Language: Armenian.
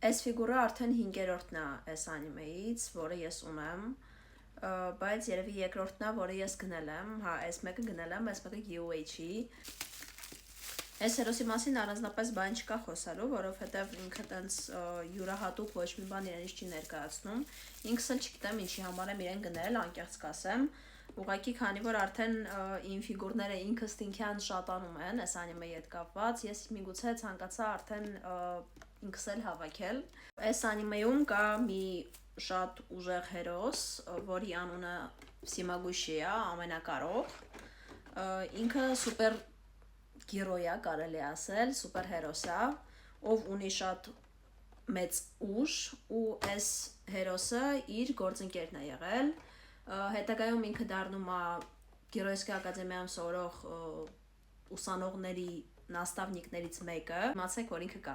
Այս ֆիգուրը արդեն 5-րդն է այս անիմեից, որը ես ունեմ, բայց երևի երկրորդն է, որը ես գնել եմ, հա, այս մեկը գնել եմ, այս մեկը UH-ի։ Այս հերոսի մասին առանձնապես բան չկա խոսալու, որովհետև ինքը տենց յուրահատուկ ոչ մի բան իրենից չի ներկայացնում։ Ինքս էլ չգիտեմ ինչի համար եմ իրեն գնել, անկեղծ կասեմ։ Ուղղակի քանի որ արդեն իմ ֆիգուրները ինքս ինքյան շատանում են այս անիմեի հետ կապված, ես միգուցե ցանկացա արդեն ինքս էլ հավաքել։ Այս անիմեում կա մի շատ ուժեղ հերոս, որի անունը Սիմագուշի է, ամենակարող։ Ինքը սուպեր գերոյ է, կարելի ասել, սուպեր հերոս է, ով ունի շատ մեծ ուժ ու այս հերոսը իր գործընկերն է եղել։ Հետագայում ինքը դառնում է Գերոյսկի ակադեմիայում սովորող ուսանողների նաստավնիկներից մեկը, իմացեք, որ ինքը կա։